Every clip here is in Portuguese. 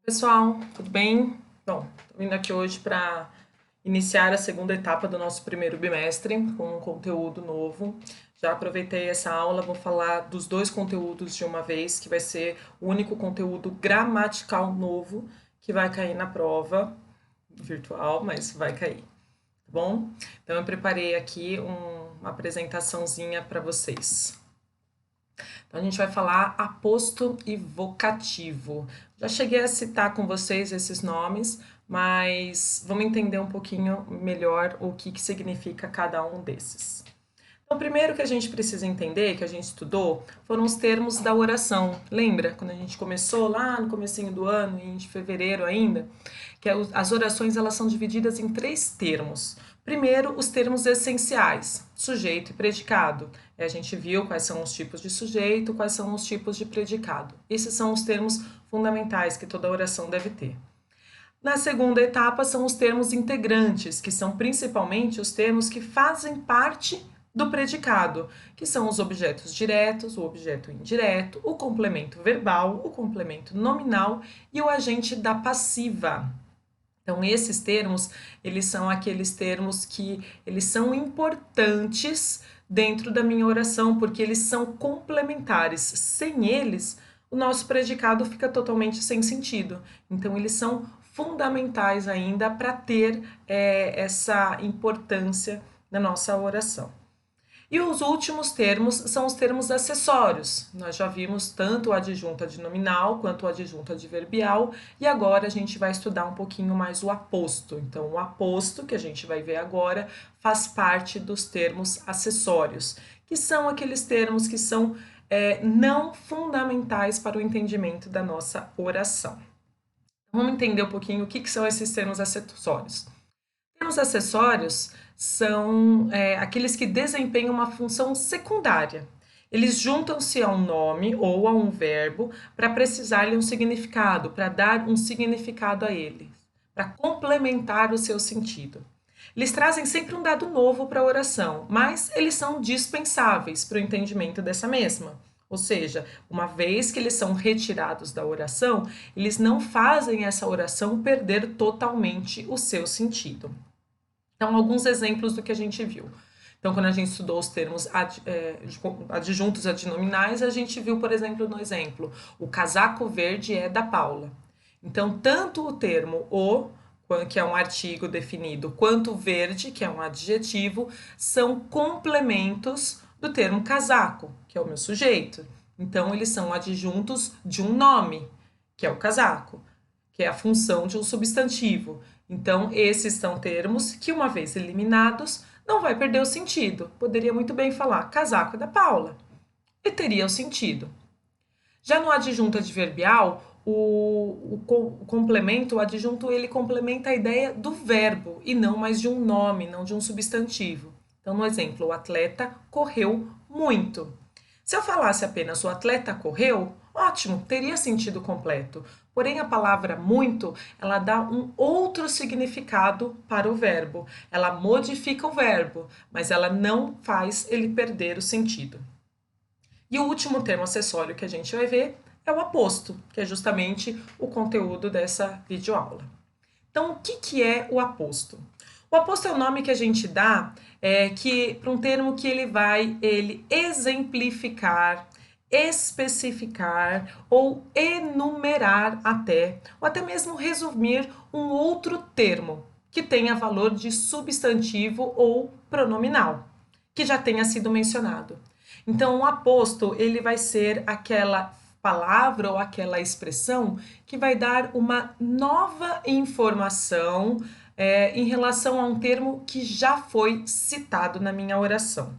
Pessoal, tudo bem? Bom, tô vindo aqui hoje para iniciar a segunda etapa do nosso primeiro bimestre com um conteúdo novo. Já aproveitei essa aula, vou falar dos dois conteúdos de uma vez, que vai ser o único conteúdo gramatical novo que vai cair na prova virtual, mas vai cair, tá bom? Então eu preparei aqui uma apresentaçãozinha para vocês. Então, a gente vai falar aposto e vocativo. Já cheguei a citar com vocês esses nomes, mas vamos entender um pouquinho melhor o que significa cada um desses. Então, o primeiro que a gente precisa entender, que a gente estudou, foram os termos da oração. Lembra quando a gente começou lá no comecinho do ano, em fevereiro ainda, que as orações elas são divididas em três termos. Primeiro, os termos essenciais, sujeito e predicado. A gente viu quais são os tipos de sujeito, quais são os tipos de predicado. Esses são os termos fundamentais que toda oração deve ter. Na segunda etapa são os termos integrantes, que são principalmente os termos que fazem parte do predicado, que são os objetos diretos, o objeto indireto, o complemento verbal, o complemento nominal e o agente da passiva. Então, esses termos, eles são aqueles termos que eles são importantes dentro da minha oração, porque eles são complementares. Sem eles, o nosso predicado fica totalmente sem sentido. Então, eles são fundamentais ainda para ter essa importância na nossa oração. E os últimos termos são os termos acessórios. Nós já vimos tanto o adjunto adnominal quanto o adjunto adverbial e agora a gente vai estudar um pouquinho mais o aposto. Então, o aposto, que a gente vai ver agora, faz parte dos termos acessórios, que são aqueles termos que são não fundamentais para o entendimento da nossa oração. Vamos entender um pouquinho o que são esses termos acessórios. Termos acessórios são aqueles que desempenham uma função secundária. Eles juntam-se a um nome ou a um verbo para precisar-lhe um significado, para dar um significado a ele, para complementar o seu sentido. Eles trazem sempre um dado novo para a oração, mas eles são dispensáveis para o entendimento dessa mesma. Ou seja, uma vez que eles são retirados da oração, eles não fazem essa oração perder totalmente o seu sentido. Então, alguns exemplos do que a gente viu. Então, quando a gente estudou os termos adjuntos adnominais, a gente viu, por exemplo, no exemplo, o casaco verde é da Paula. Então, tanto o termo o, que é um artigo definido, quanto o verde, que é um adjetivo, são complementos do termo casaco, que é o meu sujeito. Então, eles são adjuntos de um nome, que é o casaco, que é a função de um substantivo. Então, esses são termos que, uma vez eliminados, não vai perder o sentido. Poderia muito bem falar casaco é da Paula e teria o sentido. Já no adjunto adverbial, o complemento, o adjunto, ele complementa a ideia do verbo e não mais de um nome, não de um substantivo. Então, no exemplo, o atleta correu muito. Se eu falasse apenas o atleta correu, ótimo, teria sentido completo. Porém, a palavra muito, ela dá um outro significado para o verbo. Ela modifica o verbo, mas ela não faz ele perder o sentido. E o último termo acessório que a gente vai ver é o aposto, que é justamente o conteúdo dessa videoaula. Então, o que é o aposto? O aposto é o nome que a gente dá para um termo que ele exemplificar, especificar ou enumerar ou até mesmo resumir um outro termo que tenha valor de substantivo ou pronominal, que já tenha sido mencionado. Então, o aposto, ele vai ser aquela palavra ou aquela expressão que vai dar uma nova informação em relação a um termo que já foi citado na minha oração.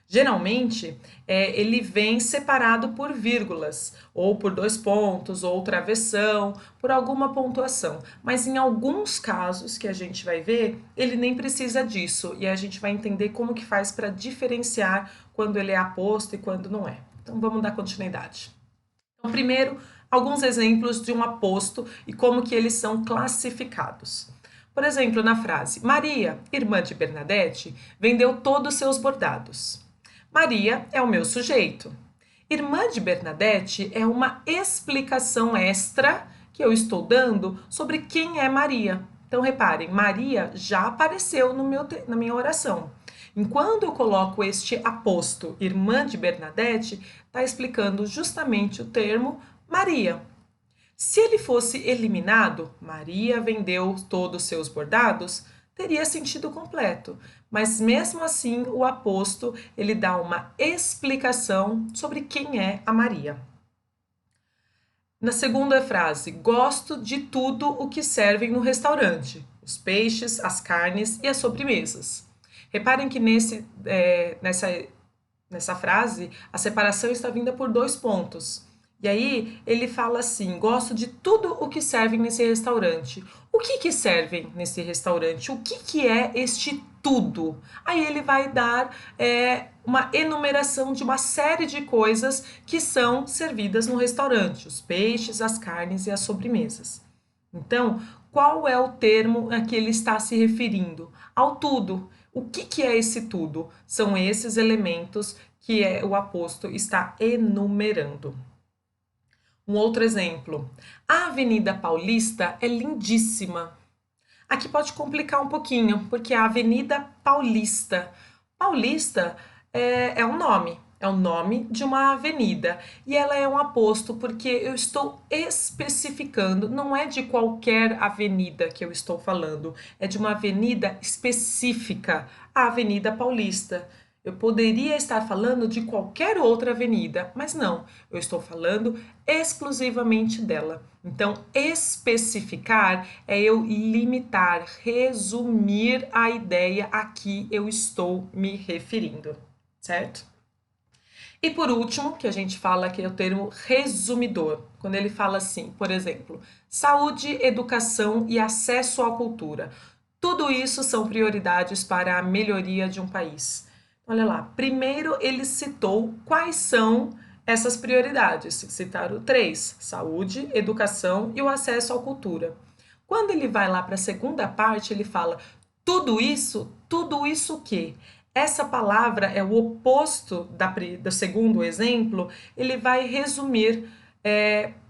Geralmente, ele vem separado por vírgulas, ou por dois pontos, ou travessão, por alguma pontuação. Mas em alguns casos que a gente vai ver, ele nem precisa disso. E a gente vai entender como que faz para diferenciar quando ele é aposto e quando não é. Então, vamos dar continuidade. Então, primeiro, alguns exemplos de um aposto e como que eles são classificados. Por exemplo, na frase, Maria, irmã de Bernadette, vendeu todos os seus bordados. Maria é o meu sujeito. Irmã de Bernadette é uma explicação extra que eu estou dando sobre quem é Maria. Então, reparem, Maria já apareceu na minha oração. Enquanto eu coloco este aposto, irmã de Bernadette, está explicando justamente o termo Maria. Se ele fosse eliminado, Maria vendeu todos os seus bordados, teria sentido completo. Mas mesmo assim, o aposto, ele dá uma explicação sobre quem é a Maria. Na segunda frase, gosto de tudo o que servem no restaurante, os peixes, as carnes e as sobremesas. Reparem que nessa frase, a separação está vinda por 2 pontos. E aí ele fala assim: gosto de tudo o que servem nesse restaurante. O que servem nesse restaurante? O que é este tudo? Aí ele vai dar uma enumeração de uma série de coisas que são servidas no restaurante: os peixes, as carnes e as sobremesas. Então, qual é o termo a que ele está se referindo? Ao tudo. O que é esse tudo? São esses elementos que o aposto está enumerando. Um outro exemplo. A Avenida Paulista é lindíssima. Aqui pode complicar um pouquinho, porque a Avenida Paulista. Paulista é um nome. É o nome de uma avenida e ela é um aposto porque eu estou especificando, não é de qualquer avenida que eu estou falando, é de uma avenida específica, a Avenida Paulista. Eu poderia estar falando de qualquer outra avenida, mas não, eu estou falando exclusivamente dela. Então, especificar é eu limitar, resumir a ideia a que eu estou me referindo, certo? E por último, que a gente fala que é o termo resumidor, quando ele fala assim, por exemplo, saúde, educação e acesso à cultura. Tudo isso são prioridades para a melhoria de um país. Olha lá, primeiro ele citou quais são essas prioridades. Citaram 3: saúde, educação e o acesso à cultura. Quando ele vai lá para a segunda parte, ele fala tudo isso o quê? Essa palavra é o oposto do segundo exemplo, ele vai resumir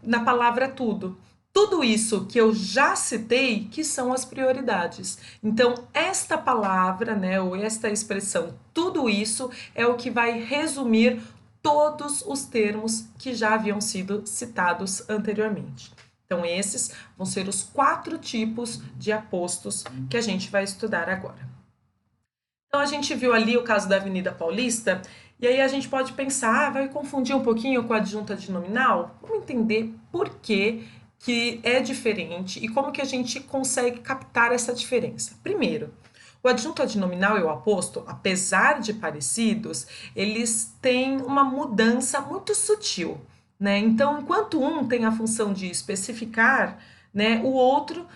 na palavra tudo. Tudo isso que eu já citei, que são as prioridades. Então, esta palavra, né, ou esta expressão, tudo isso, é o que vai resumir todos os termos que já haviam sido citados anteriormente. Então, esses vão ser os 4 tipos de apostos que a gente vai estudar agora. Então, a gente viu ali o caso da Avenida Paulista, e aí a gente pode pensar, vai confundir um pouquinho com a adjunta de nominal? Vamos entender por que é diferente e como que a gente consegue captar essa diferença. Primeiro, o adjunto adnominal e o aposto, apesar de parecidos, eles têm uma mudança muito sutil, né? Então, enquanto um tem a função de especificar, né, o outro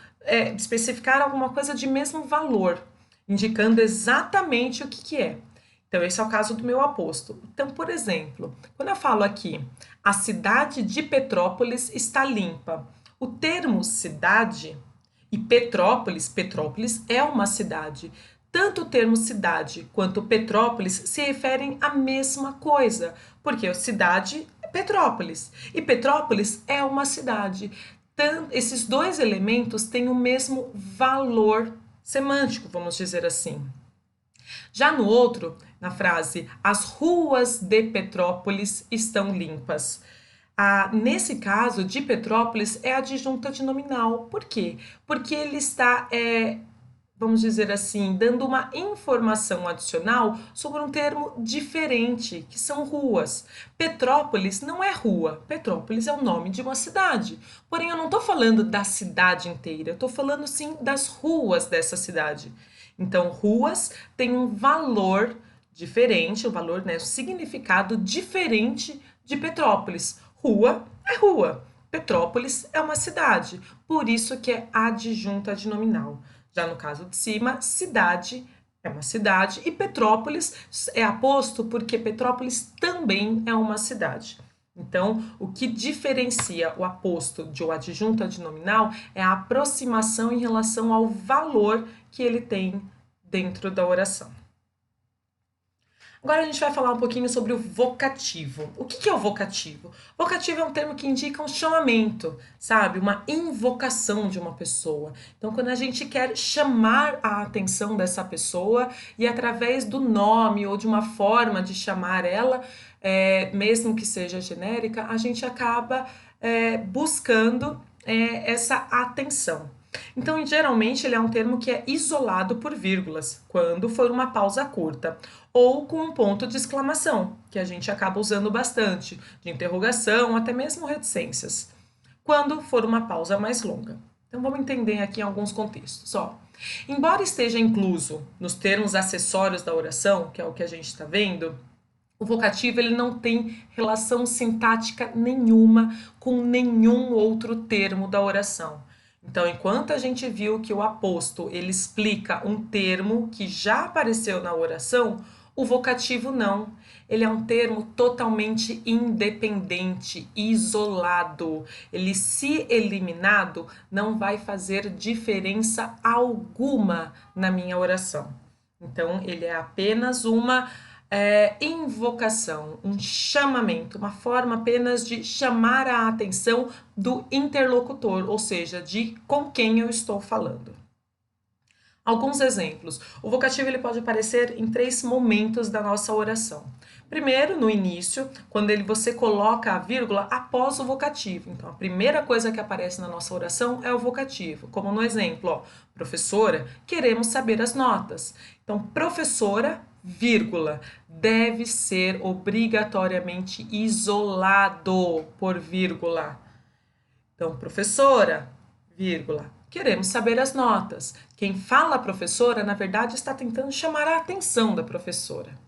especificar alguma coisa de mesmo valor, indicando exatamente o que é. Então, esse é o caso do meu aposto. Então, por exemplo, quando eu falo aqui, a cidade de Petrópolis está limpa. O termo cidade e Petrópolis, Petrópolis é uma cidade. Tanto o termo cidade quanto Petrópolis se referem à mesma coisa, porque cidade é Petrópolis e Petrópolis é uma cidade. Esses 2 elementos têm o mesmo valor semântico, vamos dizer assim. Já no outro, na frase, as ruas de Petrópolis estão limpas. Nesse caso, de Petrópolis é adjunta de nominal. Por quê? Porque ele está, vamos dizer assim, dando uma informação adicional sobre um termo diferente, que são ruas. Petrópolis não é rua, Petrópolis é o nome de uma cidade. Porém, eu não estou falando da cidade inteira, eu estou falando sim das ruas dessa cidade. Então, ruas têm um valor diferente, um valor, né, um significado diferente de Petrópolis. Rua é rua, Petrópolis é uma cidade, por isso que é adjunta adnominal. Já no caso de cima, cidade é uma cidade e Petrópolis é aposto porque Petrópolis também é uma cidade. Então, o que diferencia o aposto de o adjunto adnominal é a aproximação em relação ao valor que ele tem dentro da oração. Agora a gente vai falar um pouquinho sobre o vocativo. O que é o vocativo? Vocativo é um termo que indica um chamamento, sabe? Uma invocação de uma pessoa. Então, quando a gente quer chamar a atenção dessa pessoa e através do nome ou de uma forma de chamar ela, mesmo que seja genérica, a gente acaba buscando essa atenção. Então, geralmente, ele é um termo que é isolado por vírgulas, quando for uma pausa curta, ou com um ponto de exclamação, que a gente acaba usando bastante, de interrogação, até mesmo reticências, quando for uma pausa mais longa. Então, vamos entender aqui alguns contextos. Embora esteja incluso nos termos acessórios da oração, que é o que a gente está vendo, o vocativo ele não tem relação sintática nenhuma com nenhum outro termo da oração. Então, enquanto a gente viu que o aposto ele explica um termo que já apareceu na oração, o vocativo não. Ele é um termo totalmente independente, isolado. Ele, se eliminado, não vai fazer diferença alguma na minha oração. Então, ele é apenas uma invocação, um chamamento, uma forma apenas de chamar a atenção do interlocutor, ou seja, de com quem eu estou falando. Alguns exemplos. O vocativo ele pode aparecer em 3 momentos da nossa oração. Primeiro, no início, quando você coloca a vírgula após o vocativo. Então, a primeira coisa que aparece na nossa oração é o vocativo. Como no exemplo, professora, queremos saber as notas. Então, professora, vírgula, deve ser obrigatoriamente isolado por vírgula. Então, professora, vírgula, queremos saber as notas. Quem fala professora, na verdade, está tentando chamar a atenção da professora.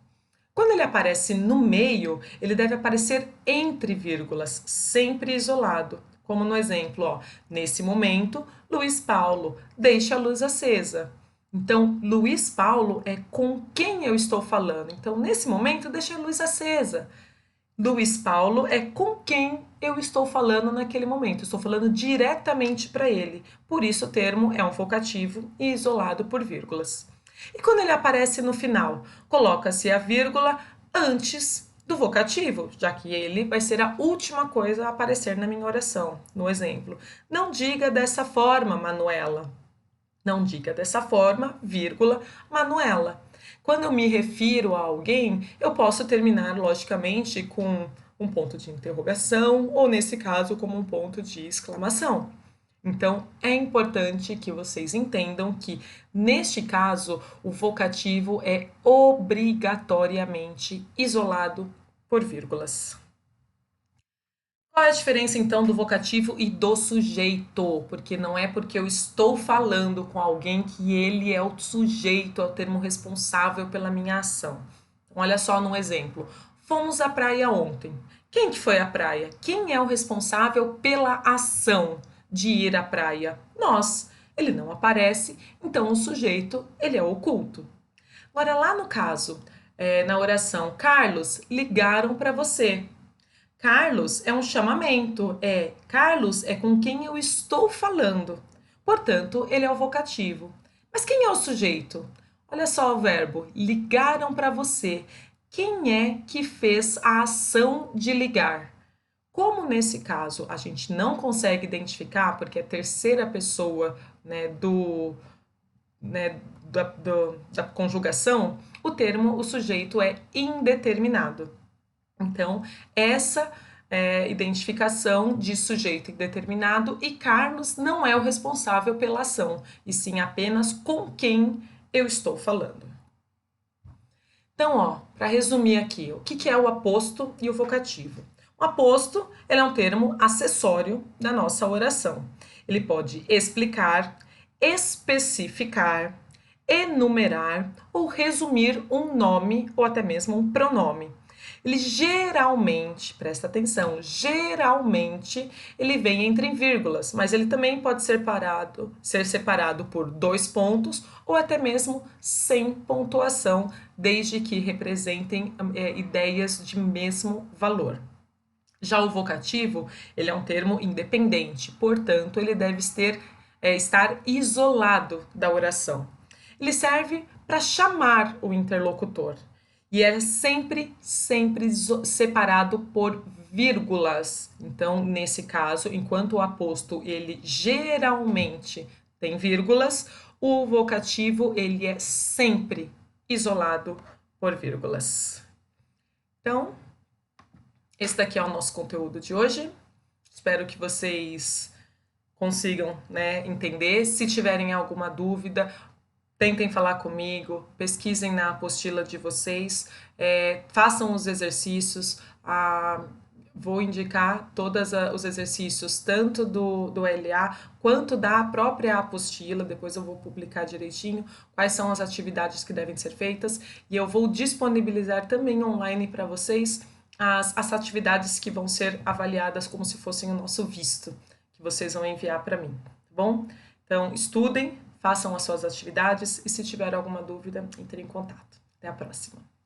Quando ele aparece no meio, ele deve aparecer entre vírgulas, sempre isolado. Como no exemplo, nesse momento, Luiz Paulo, deixa a luz acesa. Então, Luiz Paulo é com quem eu estou falando. Então, nesse momento, deixa a luz acesa. Luiz Paulo é com quem eu estou falando naquele momento. Estou falando diretamente para ele. Por isso, o termo é um vocativo e isolado por vírgulas. E quando ele aparece no final, coloca-se a vírgula antes do vocativo, já que ele vai ser a última coisa a aparecer na minha oração. No exemplo, não diga dessa forma, Manuela. Não diga dessa forma, vírgula, Manuela. Quando eu me refiro a alguém, eu posso terminar, logicamente, com um ponto de interrogação ou, nesse caso, como um ponto de exclamação. Então, é importante que vocês entendam que, neste caso, o vocativo é obrigatoriamente isolado por vírgulas. Qual é a diferença, então, do vocativo e do sujeito? Porque não é porque eu estou falando com alguém que ele é o sujeito, é o termo responsável pela minha ação. Então, olha só num exemplo. Fomos à praia ontem. Quem que foi à praia? Quem é o responsável pela ação de ir à praia? Nós. Ele não aparece, então o sujeito, ele é oculto. Agora, lá no caso, na oração, Carlos, ligaram para você. Carlos é um chamamento, Carlos é com quem eu estou falando. Portanto, ele é o vocativo. Mas quem é o sujeito? Olha só o verbo, ligaram para você. Quem é que fez a ação de ligar? Como nesse caso a gente não consegue identificar, porque é a terceira pessoa, da conjugação, o sujeito é indeterminado. Então, essa identificação de sujeito indeterminado e Carlos não é o responsável pela ação, e sim apenas com quem eu estou falando. Então, para resumir aqui, o que é o aposto e o vocativo? O aposto ele é um termo acessório da nossa oração. Ele pode explicar, especificar, enumerar ou resumir um nome ou até mesmo um pronome. Ele geralmente, presta atenção, geralmente ele vem entre vírgulas, mas ele também pode ser separado por 2 pontos ou até mesmo sem pontuação, desde que representem ideias de mesmo valor. Já o vocativo, ele é um termo independente, portanto, ele deve estar isolado da oração. Ele serve para chamar o interlocutor. E é sempre separado por vírgulas. Então, nesse caso, enquanto o aposto ele geralmente tem vírgulas, o vocativo ele é sempre isolado por vírgulas. Então, esse daqui é o nosso conteúdo de hoje. Espero que vocês consigam, né, entender. Se tiverem alguma dúvida, tentem falar comigo, pesquisem na apostila de vocês, façam os exercícios. Vou indicar todos os exercícios, tanto do LA quanto da própria apostila. Depois eu vou publicar direitinho quais são as atividades que devem ser feitas. E eu vou disponibilizar também online para vocês as atividades que vão ser avaliadas como se fossem o nosso visto, que vocês vão enviar para mim, tá bom? Então, estudem, façam as suas atividades e se tiver alguma dúvida, entre em contato. Até a próxima!